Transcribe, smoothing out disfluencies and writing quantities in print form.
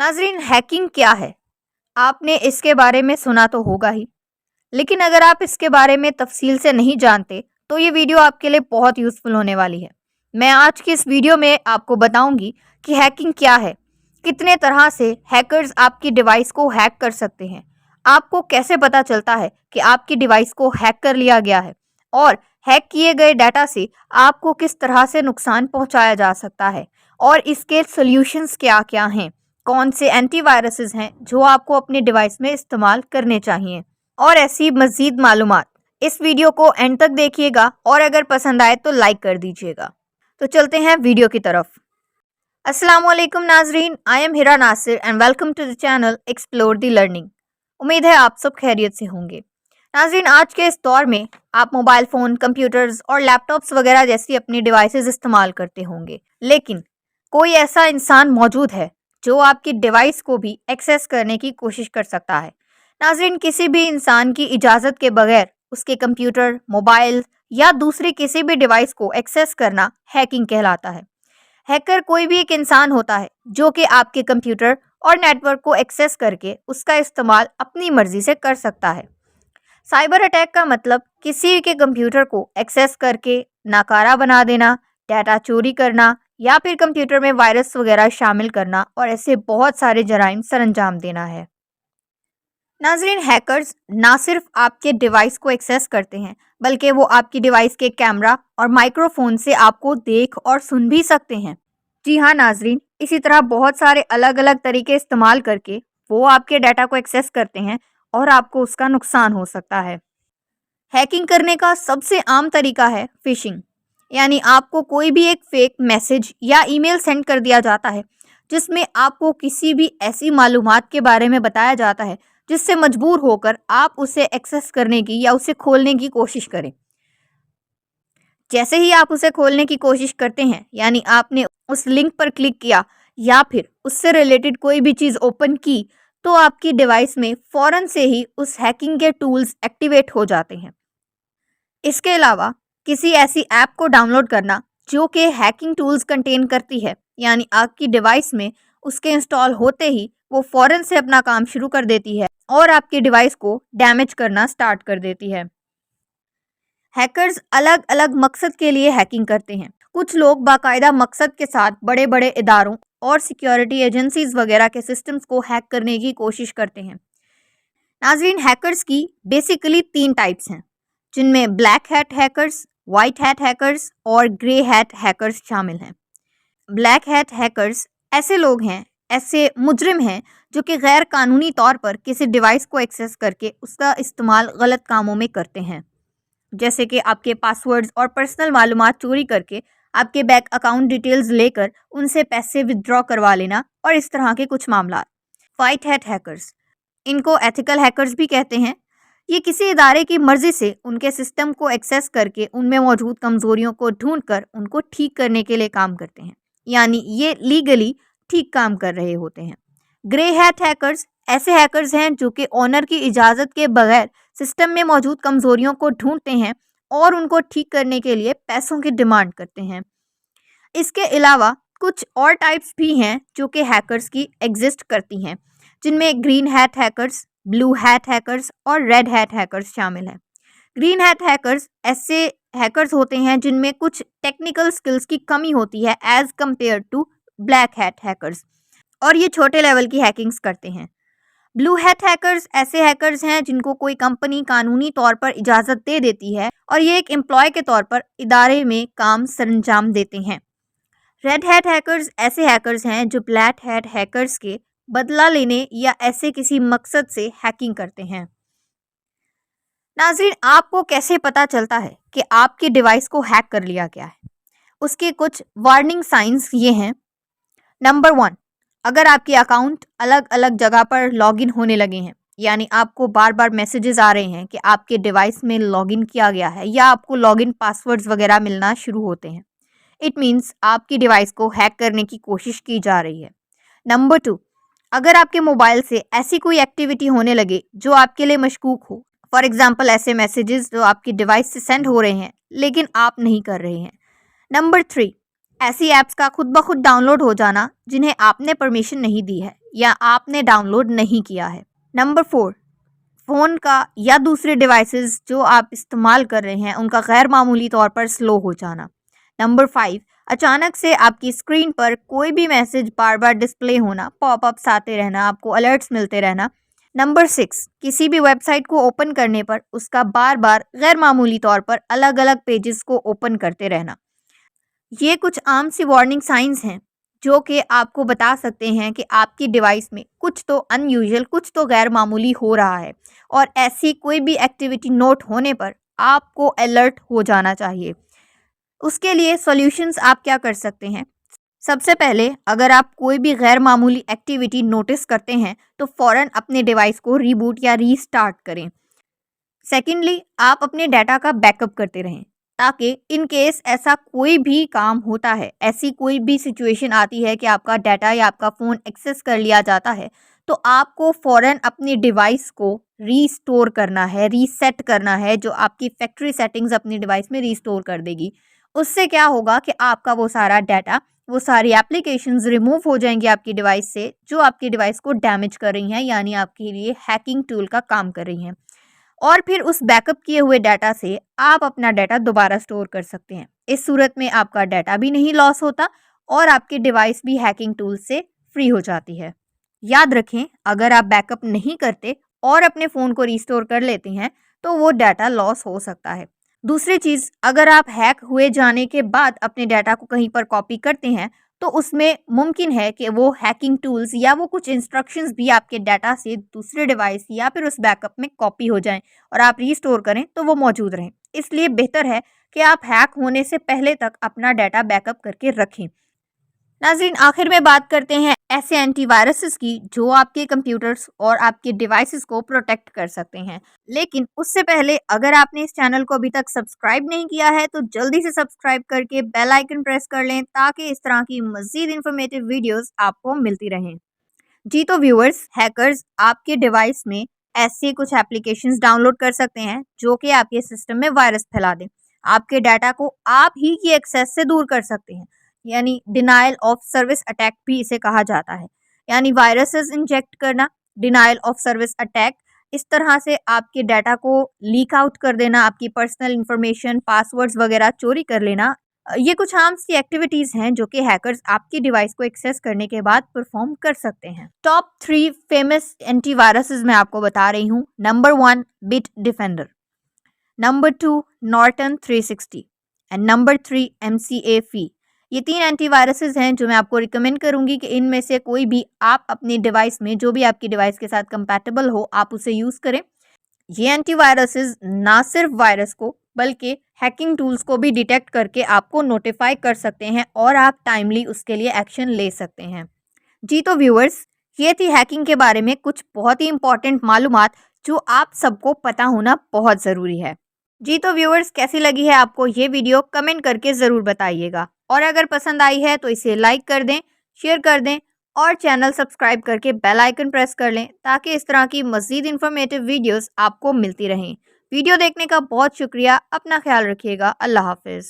नाजरीन, हैकिंग क्या है? आपने इसके बारे में सुना तो होगा ही, लेकिन अगर आप इसके बारे में तफसील से नहीं जानते तो ये वीडियो आपके लिए बहुत यूज़फुल होने वाली है। मैं आज की इस वीडियो में आपको बताऊंगी कि हैकिंग क्या है, कितने तरह से हैकर्स आपकी डिवाइस को हैक कर सकते हैं, आपको कैसे पता चलता है कि आपकी डिवाइस को हैक कर लिया गया है, और हैक किए गए डाटा से आपको किस तरह से नुकसान पहुंचाया जा सकता है, और इसके सॉल्यूशंस क्या क्या हैं, कौन से एंटीवायरसेस हैं जो आपको अपने डिवाइस में इस्तेमाल करने चाहिए, और ऐसी मज़ीद मालूमात। इस वीडियो को एंड तक देखिएगा और अगर पसंद आए तो लाइक कर दीजिएगा। तो चलते हैं वीडियो की तरफ। अस्सलाम वालेकुम नाजरीन, I am Hira Nasir and welcome to the channel explore the learning. उम्मीद है आप सब खैरियत से होंगे। नाजरीन, आज के इस दौर में आप मोबाइल फ़ोन, कंप्यूटर्स और लैपटॉप्स वगैरह जैसी अपनी डिवाइसेस इस्तेमाल करते होंगे, लेकिन कोई ऐसा इंसान मौजूद है जो आपकी डिवाइस को भी एक्सेस करने की कोशिश कर सकता है। नाजरीन, किसी भी इंसान की इजाज़त के बगैर उसके कंप्यूटर, मोबाइल या दूसरी किसी भी डिवाइस को एक्सेस करना हैकिंग कहलाता है। हैकर कोई भी एक इंसान होता है जो कि आपके कंप्यूटर और नेटवर्क को एक्सेस करके उसका इस्तेमाल अपनी मर्जी से कर सकता है। साइबर अटैक का मतलब किसी के कंप्यूटर को एक्सेस करके नाकारा बना देना, डाटा चोरी करना या फिर कंप्यूटर में वायरस वगैरह शामिल करना और ऐसे बहुत सारे जराइम सरअंजाम देना है। नाजरीन, हैकर्स ना सिर्फ आपके डिवाइस को एक्सेस करते हैं बल्कि वो आपकी डिवाइस के कैमरा और माइक्रोफोन से आपको देख और सुन भी सकते हैं। जी हाँ नाजरीन, इसी तरह बहुत सारे अलग अलग तरीके इस्तेमाल करके वो आपके डाटा को एक्सेस करते हैं और आपको उसका नुकसान हो सकता है। हैकिंग करने का सबसे आम तरीका है फिशिंग, यानी आपको कोई भी एक फेक मैसेज या ईमेल सेंड कर दिया जाता है जिसमें आपको किसी भी ऐसी मालूमात के बारे में बताया जाता है जिससे मजबूर होकर आप उसे एक्सेस करने की या उसे खोलने की कोशिश करें। जैसे ही आप उसे खोलने की कोशिश करते हैं, यानी आपने उस लिंक पर क्लिक किया या फिर उससे रिलेटेड कोई भी चीज़ ओपन की, तो आपकी डिवाइस में फ़ौरन से ही उस हैकिंग के टूल्स एक्टिवेट हो जाते हैं। इसके अलावा किसी ऐसी ऐप को डाउनलोड करना जो कि हैकिंग टूल्स कंटेन करती है, यानी आपकी डिवाइस में उसके इंस्टॉल होते ही वो फ़ौरन से अपना काम शुरू कर देती है और आपकी डिवाइस को डैमेज करना स्टार्ट कर देती है। हैकर्स अलग अलग मकसद के लिए हैकिंग करते हैं। कुछ लोग बाकायदा मकसद के साथ बड़े बड़े इदारों और सिक्योरिटी एजेंसीज वगैरह के सिस्टम्स को हैक करने की कोशिश करते हैं। नाजरीन, हैकर्स की बेसिकली 3 टाइप्स हैं, जिनमें black hat hackers, white hat hackers और ग्रे हैट हैकर्स शामिल हैं। ब्लैक हैट हैकर्स ऐसे लोग हैं, ऐसे मुजरिम हैं जो कि गैर कानूनी तौर पर किसी डिवाइस को एक्सेस करके उसका इस्तेमाल गलत कामों में करते हैं, जैसे कि आपके पासवर्ड्स और पर्सनल मालूमात चोरी करके आपके बैंक अकाउंट डिटेल्स लेकर उनसे पैसे विदड्रॉ करवा लेना और इस तरह के कुछ मामला। वाइट हैट हैकर्स, इनको एथिकल हैकर्स भी कहते हैं। ये किसी इदारे की मर्जी से उनके सिस्टम को एक्सेस करके उनमें मौजूद कमज़ोरियों को ढूंढकर उनको ठीक करने के लिए काम करते हैं, यानी ये लीगली ठीक काम कर रहे होते हैं। ग्रे हैट हैकर्स ऐसे हैकर्स हैं जो कि ओनर की इजाज़त के बगैर सिस्टम में मौजूद कमज़ोरियों को ढूंढते हैं और उनको ठीक करने के लिए पैसों की डिमांड करते हैं। इसके अलावा कुछ और टाइप्स भी हैं जो कि हैकर्स की एग्जिस्ट करती हैं, जिनमें green hat hackers, blue hat hackers और रेड हैट हैकर्स शामिल हैं। ग्रीन हैट हैकर्स ऐसे हैकर्स होते हैं जिनमें कुछ टेक्निकल स्किल्स की कमी होती है as compare to black hat hackers, और ये छोटे लेवल की हैकिंग्स करते हैं। ब्लू हैट हैकर्स ऐसे हैकर्स हैं जिनको कोई कंपनी कानूनी तौर पर इजाज़त दे देती है और ये एक एम्प्लॉय के तौर पर इदारे में काम सरंजाम देते हैं। रेड हैट हैकर्स ऐसे हैकर्स हैं जो ब्लैक हैट हैकर्स के बदला लेने या ऐसे किसी मकसद से हैकिंग करते हैं। नाज़रीन, आपको कैसे पता चलता है कि आपकी डिवाइस को हैक कर लिया गया है? उसके कुछ वार्निंग साइंस ये हैं। नंबर 1, अगर आपके अकाउंट अलग अलग जगह पर लॉगिन होने लगे हैं, यानी आपको बार बार मैसेजेस आ रहे हैं कि आपके डिवाइस में लॉगिन किया गया है या आपको लॉगिन पासवर्ड्स वगैरह मिलना शुरू होते हैं, इट मीन्स आपकी डिवाइस को हैक करने की कोशिश की जा रही है। नंबर 2, अगर आपके मोबाइल से ऐसी कोई एक्टिविटी होने लगे जो आपके लिए मशकूक हो, फॉर एग्जांपल ऐसे मैसेजेस जो आपकी डिवाइस से सेंड हो रहे हैं लेकिन आप नहीं कर रहे हैं। नंबर 3, ایسی ایپس کا خود بخود ڈاؤن لوڈ ہو جانا جنہیں آپ نے پرمیشن نہیں دی ہے یا آپ نے ڈاؤن لوڈ نہیں کیا ہے۔ نمبر 4، فون کا یا دوسرے ڈیوائسز جو آپ استعمال کر رہے ہیں ان کا غیر معمولی طور پر سلو ہو جانا۔ نمبر 5، اچانک سے آپ کی اسکرین پر کوئی بھی میسج بار بار ڈسپلے ہونا، پاپ اپس آتے رہنا، آپ کو الرٹس ملتے رہنا۔ نمبر 6، کسی بھی ویب سائٹ کو اوپن کرنے پر اس کا بار بار غیر معمولی طور پر الگ الگ پیجز کو اوپن کرتے رہنا۔ یہ کچھ عام سی وارننگ سائنز ہیں جو کہ آپ کو بتا سکتے ہیں کہ آپ کی ڈیوائس میں کچھ تو ان یوزول، کچھ تو غیر معمولی ہو رہا ہے، اور ایسی کوئی بھی ایکٹیویٹی نوٹ ہونے پر آپ کو الرٹ ہو جانا چاہیے۔ اس کے لیے سولیوشنز آپ کیا کر سکتے ہیں؟ سب سے پہلے اگر آپ کوئی بھی غیر معمولی ایکٹیویٹی نوٹس کرتے ہیں تو فوراً اپنے ڈیوائس کو ریبوٹ یا ری سٹارٹ کریں۔ سیکنڈلی، آپ اپنے ڈیٹا کا بیک اپ کرتے رہیں تاکہ ان کیس ایسا کوئی بھی کام ہوتا ہے، ایسی کوئی بھی سچویشن آتی ہے کہ آپ کا ڈیٹا یا آپ کا فون ایکسس کر لیا جاتا ہے تو آپ کو فوراً اپنی ڈیوائس کو ری سٹور کرنا ہے، ری سیٹ کرنا ہے، جو آپ کی فیکٹری سیٹنگز اپنی ڈیوائس میں ری سٹور کر دے گی۔ اس سے کیا ہوگا کہ آپ کا وہ سارا ڈیٹا، وہ ساری اپلیکیشنز ریموو ہو جائیں گی آپ کی ڈیوائس سے، جو آپ کی ڈیوائس کو ڈیمیج کر رہی ہیں، یعنی آپ کے لیے ہیکنگ ٹول کا کام کر رہی ہیں۔ اور پھر اس بیک اپ کیے ہوئے ڈیٹا سے آپ اپنا ڈیٹا دوبارہ سٹور کر سکتے ہیں۔ اس صورت میں آپ کا ڈیٹا بھی نہیں لاس ہوتا اور آپ کی ڈیوائس بھی ہیکنگ ٹول سے فری ہو جاتی ہے۔ یاد رکھیں، اگر آپ بیک اپ نہیں کرتے اور اپنے فون کو ریسٹور کر لیتے ہیں تو وہ ڈیٹا لاس ہو سکتا ہے۔ دوسری چیز، اگر آپ ہیک ہوئے جانے کے بعد اپنے ڈیٹا کو کہیں پر کاپی کرتے ہیں تو اس میں ممکن ہے کہ وہ ہیکنگ ٹولز یا وہ کچھ انسٹرکشنز بھی آپ کے ڈیٹا سے دوسرے ڈیوائس یا پھر اس بیک اپ میں کاپی ہو جائیں اور آپ ریسٹور کریں تو وہ موجود رہیں۔ اس لیے بہتر ہے کہ آپ ہیک ہونے سے پہلے تک اپنا ڈیٹا بیک اپ کر کے رکھیں۔ ناظرین، آخر میں بات کرتے ہیں ایسے اینٹی وائرسز کی جو آپ کے کمپیوٹرز اور آپ کے ڈیوائسز کو پروٹیکٹ کر سکتے ہیں۔ لیکن اس سے پہلے اگر آپ نے اس چینل کو ابھی تک سبسکرائب نہیں کیا ہے تو جلدی سے سبسکرائب کر کے بیل آئیکن پریس کر لیں تاکہ اس طرح کی مزید انفارمیٹیو ویڈیوز آپ کو ملتی رہیں۔ جی تو ویورز، ہیکرز آپ کے ڈیوائس میں ایسے کچھ اپلیکیشنز ڈاؤن لوڈ کر سکتے ہیں جو کہ آپ کے سسٹم میں وائرس پھیلا دیں، آپ کے ڈیٹا کو آپ ہی کی ایکسیس سے دور کر سکتے ہیں، یعنی ڈینائل آف سروس اٹیک بھی اسے کہا جاتا ہے، یعنی وائرسز انجیکٹ کرنا، ڈینائل آف سروس اٹیک، اس طرح سے آپ کے ڈیٹا کو لیک آؤٹ کر دینا، آپ کی پرسنل انفارمیشن، پاس ورڈز وغیرہ چوری کر لینا۔ یہ کچھ عام سی ایکٹیویٹیز ہیں جو کہ ہیکرز آپ کی ڈیوائس کو ایکسیس کرنے کے بعد پرفارم کر سکتے ہیں۔ ٹاپ 3 فیمس اینٹی وائرسز میں آپ کو بتا رہی ہوں۔ Number 1، but defender, number 2، Norton 360 and number 3، MCAFE۔ یہ 3 اینٹی وائرسز ہیں جو میں آپ کو ریکمینڈ کروں گی کہ ان میں سے کوئی بھی آپ اپنی ڈیوائس میں، جو بھی آپ کی ڈیوائس کے ساتھ کمپیٹیبل ہو، آپ اسے یوز کریں۔ یہ اینٹی وائرسز نہ صرف وائرس کو بلکہ ہیکنگ ٹولز کو بھی ڈیٹیکٹ کر کے آپ کو نوٹیفائی کر سکتے ہیں اور آپ ٹائملی اس کے لیے ایکشن لے سکتے ہیں۔ جی تو ویورز، یہ تھی ہیکنگ کے بارے میں کچھ بہت ہی امپورٹنٹ معلومات جو آپ سب کو پتہ ہونا بہت ضروری ہے۔ جی تو ویورز، کیسی لگی ہے آپ کو یہ ویڈیو؟ کمنٹ کر کے ضرور بتائیے گا، اور اگر پسند آئی ہے تو اسے لائک کر دیں، شیئر کر دیں اور چینل سبسکرائب کر کے بیل آئیکن پریس کر لیں تاکہ اس طرح کی مزید انفارمیٹیو ویڈیوز آپ کو ملتی رہیں۔ ویڈیو دیکھنے کا بہت شکریہ، اپنا خیال رکھیے گا، اللہ حافظ۔